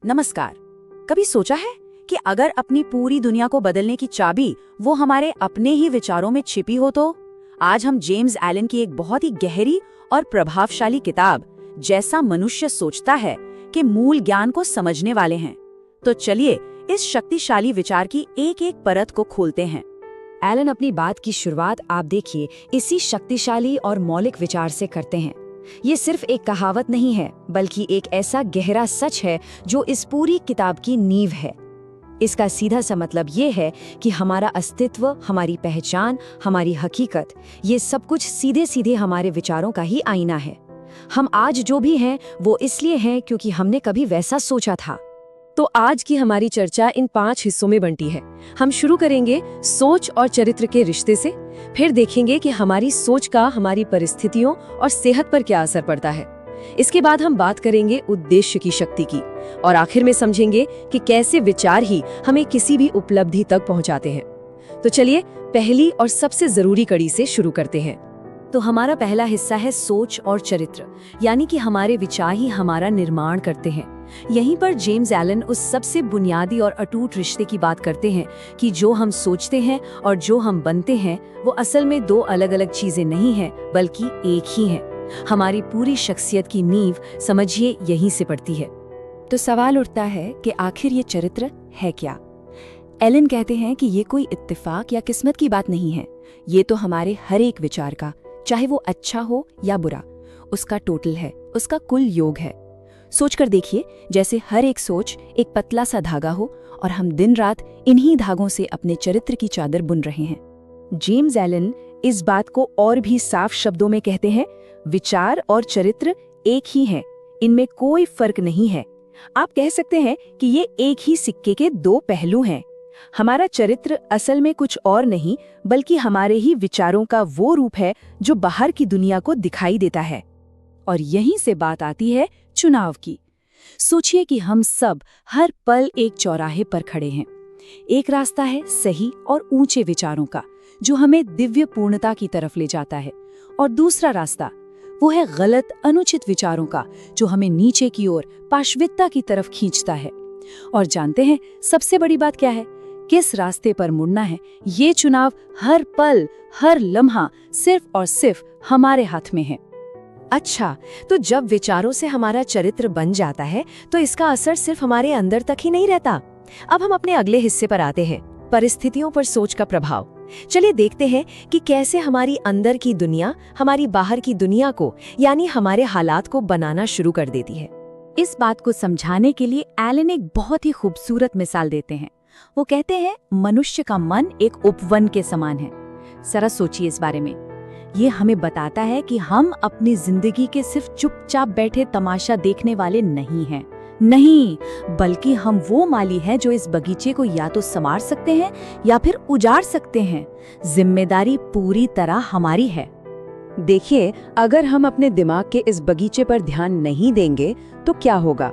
नमस्कार। कभी सोचा है कि अगर अपनी पूरी दुनिया को बदलने की चाबी वो हमारे अपने ही विचारों में छिपी हो तो? आज हम जेम्स एलन की एक बहुत ही गहरी और प्रभावशाली किताब जैसा मनुष्य सोचता है के मूल ज्ञान को समझने वाले हैं। तो चलिए इस शक्तिशाली विचार की एक एक परत को खोलते हैं। एलन अपनी बात की शुरुआत आप देखिए इसी शक्तिशाली और मौलिक विचार से करते हैं। ये सिर्फ एक कहावत नहीं है, बल्कि एक ऐसा गहरा सच है जो इस पूरी किताब की नींव है। इसका सीधा सा मतलब ये है कि हमारा अस्तित्व, हमारी पहचान, हमारी हकीकत, ये सब कुछ सीधे सीधे हमारे विचारों का ही आईना है। हम आज जो भी हैं वो इसलिए हैं क्योंकि हमने कभी वैसा सोचा था। तो आज की हमारी चर्चा इन 5 हिस्सों में बंटी है। हम शुरू करेंगे सोच और चरित्र के रिश्ते से, फिर देखेंगे कि हमारी सोच का हमारी परिस्थितियों और सेहत पर क्या असर पड़ता है। इसके बाद हम बात करेंगे उद्देश्य की शक्ति की, और आखिर में समझेंगे कि कैसे विचार ही हमें किसी भी उपलब्धि तक पहुंचाते हैं। तो चलिए पहली और सबसे जरूरी कड़ी से शुरू करते हैं। तो हमारा पहला हिस्सा है सोच और चरित्र, यानी कि हमारे विचार ही हमारा निर्माण करते हैं। यहीं पर जेम्स एलन उस सबसे बुनियादी और अटूट रिश्ते की बात करते हैं कि जो हम सोचते हैं और जो हम बनते हैं वो असल में 2 अलग अलग चीजें नहीं हैं, बल्कि एक ही हैं। हमारी पूरी शख्सियत की नींव समझिए यहीं से पड़ती है। तो सवाल उठता है कि आखिर ये चरित्र है क्या? एलन कहते हैं कि ये कोई इत्तेफाक या किस्मत की बात नहीं है। ये तो हमारे हर एक विचार का, चाहे वो अच्छा हो या बुरा, उसका टोटल है, उसका कुल योग है। सोचकर देखिए, जैसे हर एक सोच एक पतला सा धागा हो और हम दिन रात इन्हीं धागों से अपने चरित्र की चादर बुन रहे हैं। जेम्स एलन इस बात को और भी साफ शब्दों में कहते हैं, विचार और चरित्र एक ही हैं, इनमें कोई फर्क नहीं है। आप कह सकते हैं कि ये एक ही सिक्के के 2 पहलू हैं। हमारा चरित्र असल में कुछ और नहीं, बल्कि हमारे ही विचारों का वो रूप है जो बाहर की दुनिया को दिखाई देता है। और यहीं से बात आती है चुनाव की। सोचिए कि हम सब हर पल एक चौराहे पर खड़े हैं। एक रास्ता है सही और ऊंचे विचारों का, जो हमें दिव्य पूर्णता की तरफ ले जाता है, और दूसरा रास्ता वो है गलत अनुचित विचारों का, जो हमें नीचे की ओर पाशविकता की तरफ खींचता है। और जानते हैं सबसे बड़ी बात क्या है? किस रास्ते पर मुड़ना है, ये चुनाव हर पल, हर लम्हा सिर्फ और सिर्फ हमारे हाथ में है। अच्छा, तो जब विचारों से हमारा चरित्र बन जाता है तो इसका असर सिर्फ हमारे अंदर तक ही नहीं रहता। अब हम अपने अगले हिस्से पर आते हैं, परिस्थितियों पर सोच का प्रभाव। चलिए देखते हैं कि कैसे हमारी अंदर की दुनिया हमारी बाहर की दुनिया को, यानी हमारे हालात को बनाना शुरू कर देती है। इस बात को समझाने के लिए एलन एक बहुत ही खूबसूरत मिसाल देते हैं। वो कहते हैं मनुष्य का मन एक उपवन के समान है। जरा सोचिए इस बारे में। ये हमें बताता है कि हम अपनी जिंदगी के सिर्फ चुपचाप बैठे तमाशा देखने वाले नहीं हैं। नहीं, बल्कि हम वो माली हैं जो इस बगीचे को या तो संवार सकते हैं या फिर उजाड़ सकते हैं। जिम्मेदारी पूरी तरह हमारी है। देखिए, अगर हम अपने दिमाग के इस बगीचे पर ध्यान नहीं देंगे तो क्या होगा?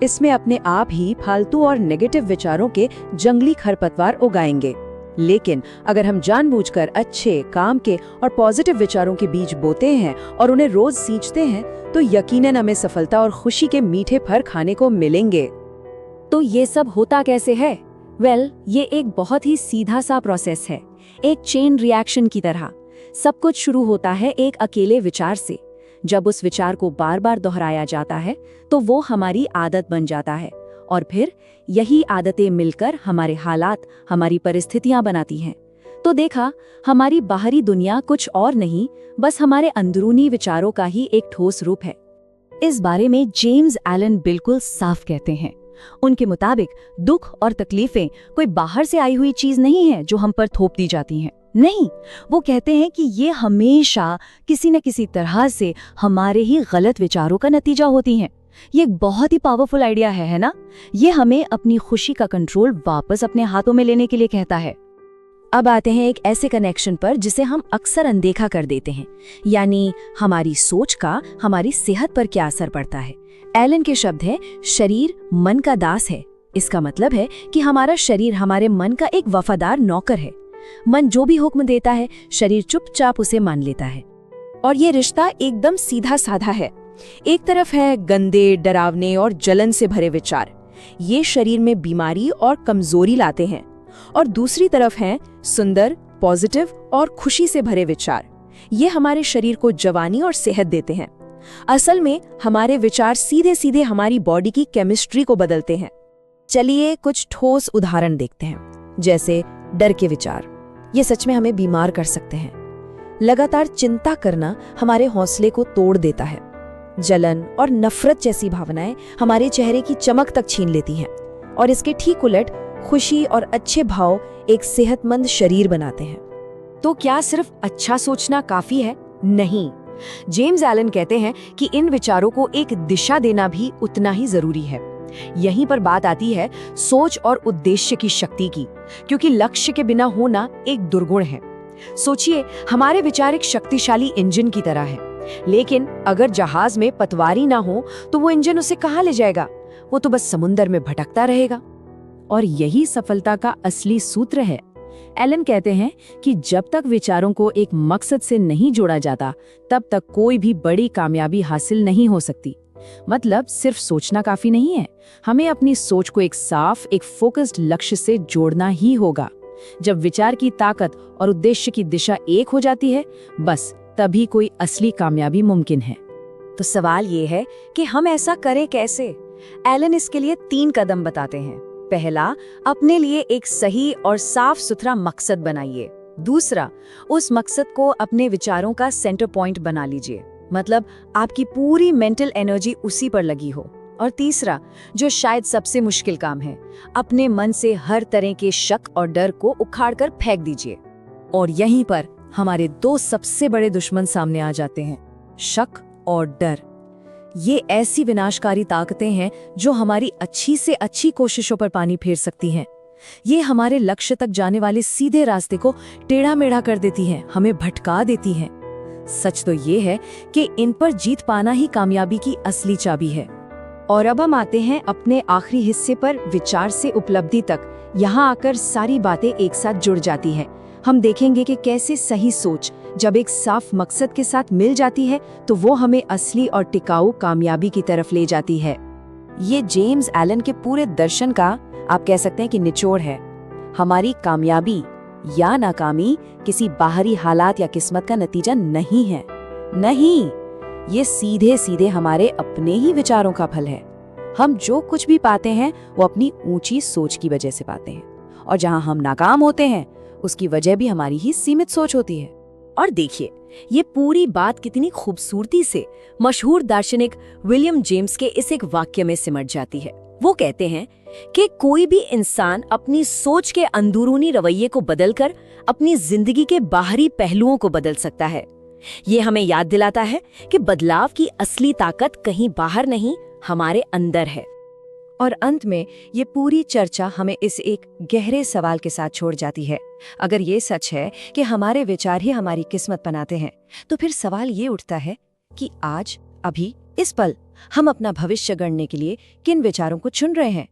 इसमें अपने आप ही फालतू और नेगेटिव विचारों के जंगली खरपतवार उगाएंगे। लेकिन अगर हम जानबूझकर अच्छे, काम के और पॉजिटिव विचारों के बीज बोते हैं और उन्हें रोज सींचते हैं, तो यकीनन हमें सफलता और खुशी के मीठे फल खाने को मिलेंगे। तो ये सब होता कैसे है? ये एक बहुत ही सीधा सा प्रोसेस है, एक चेन रिएक्शन की तरह। सब कुछ शुरू होता है एक अकेले विचार से। जब उस विचार को बार बार दोहराया जाता है तो वो हमारी आदत बन जाता है, और फिर यही आदतें मिलकर हमारे हालात, हमारी परिस्थितियां बनाती हैं। तो देखा, हमारी बाहरी दुनिया कुछ और नहीं, बस हमारे अंदरूनी विचारों का ही एक ठोस रूप है। इस बारे में जेम्स एलन बिल्कुल साफ कहते हैं। उनके मुताबिक दुख और तकलीफें कोई बाहर से आई हुई चीज नहीं है जो हम पर थोप दी जाती हैं। नहीं, वो कहते हैं कि ये हमेशा किसी न किसी तरह से हमारे ही गलत विचारों का नतीजा होती हैं। ये एक बहुत ही पावरफुल आइडिया है ना? ये हमें अपनी खुशी का कंट्रोल वापस अपने हाथों में लेने के लिए कहता है। अब आते हैं एक ऐसे कनेक्शन पर जिसे हम अक्सर अनदेखा कर देते हैं, यानी हमारी सोच का हमारी सेहत पर क्या असर पड़ता है। एलन के शब्द है, शरीर मन का दास है। इसका मतलब है कि हमारा शरीर हमारे मन का एक वफादार नौकर है। मन जो भी हुक्म देता है, शरीर चुपचाप उसे मान लेता है। और ये रिश्ता एकदम सीधा साधा है। एक तरफ है गंदे, डरावने और जलन से भरे विचार, ये शरीर में बीमारी और कमजोरी लाते हैं। और दूसरी तरफ हैं सुंदर, पॉजिटिव और खुशी से भरे विचार। ये हमारे शरीर को जवानी और सेहत देते हैं। असल में हमारे विचार सीधे सीधे हमारी बॉडी की केमिस्ट्री को बदलते हैं। चलिए कुछ ठोस उदाहरण देखते हैं, जैसे डर के विचार। ये सच में हमें बीमार कर सकते हैं। लगातार चिंता करना हमारे हौसले को तोड़ देता है। जलन और नफरत जैसी भावनाएं हमारे चेहरे की चमक तक छीन लेती हैं। और इसके ठीक उलट खुशी और अच्छे भाव एक सेहतमंद शरीर बनाते हैं। तो क्या सिर्फ अच्छा सोचना काफी है? नहीं। जेम्स एलन कहते हैं कि इन विचारों को एक दिशा देना भी उतना ही जरूरी है। यहीं पर बात आती है सोच और उद्देश्य की शक्ति की, क्योंकि लक्ष्य के बिना होना एक दुर्गुण है। सोचिए, हमारे विचार एक शक्तिशाली इंजन की तरह है, लेकिन अगर जहाज में पतवारी ना हो तो वो इंजन उसे कहाँ ले जाएगा? वो तो बस समुंदर में भटकता रहेगा। और यही सफलता का असली सूत्र है। एलन कहते हैं कि जब तक विचारों को एक मकसद से नहीं जोड़ा जाता, तब तक कोई भी बड़ी कामयाबी हासिल नहीं हो सकती। मतलब सिर्फ सोचना काफी नहीं है, हमें अपनी सोच को एक साफ, एक फोकस्ड लक्ष्य से जोड़ना ही होगा। जब विचार की ताकत और उद्देश्य की दिशा एक हो जाती है, बस तभी कोई असली कामयाबी मुमकिन है। तो सवाल ये है कि हम ऐसा करें कैसे? एलन इसके लिए 3 कदम बताते हैं। पहला, अपने लिए एक सही और साफ सुथरा मकसद बनाइए। दूसरा, उस मकसद को अपने विचारों का सेंटर पॉइंट बना लीजिए, मतलब आपकी पूरी मेंटल एनर्जी उसी पर लगी हो। और तीसरा, जो शायद सबसे मुश्किल काम है, अपने मन से हर तरह के शक और डर को उखाड़कर फेंक दीजिए। और यहीं पर हमारे 2 सबसे बड़े दुश्मन सामने आ जाते हैं, शक और डर। ये ऐसी विनाशकारी ताकतें हैं जो हमारी अच्छी से अच्छी कोशिशों पर पानी फेर सकती हैं। ये हमारे लक्ष्य तक जाने वाले सीधे रास्ते को टेढ़ा मेढ़ा कर देती हैं, हमें भटका देती हैं। सच तो ये है कि इन पर जीत पाना ही कामयाबी की असली चाबी है। और अब हम आते हैं अपने आखिरी हिस्से पर, विचार से उपलब्धि तक। यहाँ आकर सारी बातें एक साथ जुड़ जाती हैं। हम देखेंगे कि कैसे सही सोच जब एक साफ मकसद के साथ मिल जाती है तो वो हमें असली और टिकाऊ कामयाबी की तरफ ले जाती है। ये जेम्स एलन के पूरे दर्शन का, आप कह सकते हैं कि निचोड़ है। हमारी कामयाबी या नाकामी किसी बाहरी हालात या किस्मत का नतीजा नहीं है। नहीं, ये सीधे सीधे हमारे अपने ही विचारों का फल है। हम जो कुछ भी पाते हैं वो अपनी ऊंची सोच की वजह से पाते हैं, और जहां हम नाकाम होते हैं उसकी वजह भी हमारी ही सीमित सोच होती है। और देखिए, ये पूरी बात कितनी खूबसूरती से मशहूर दार्शनिक विलियम जेम्स के इस एक वाक्य में सिमट जाती है। वो कहते हैं कि कोई भी इंसान अपनी सोच के अंदरूनी रवैये को बदलकर अपनी जिंदगी के बाहरी पहलुओं को बदल सकता है। ये हमें याद दिलाता है कि बदलाव की असली ताकत कहीं बाहर नहीं, हमारे अंदर है। और अंत में ये पूरी चर्चा हमें इस एक गहरे सवाल के साथ छोड़ जाती है। अगर ये सच है कि हमारे विचार ही हमारी किस्मत बनाते हैं, तो फिर सवाल ये उठता है कि आज, अभी, इस पल हम अपना भविष्य गढ़ने के लिए किन विचारों को चुन रहे हैं।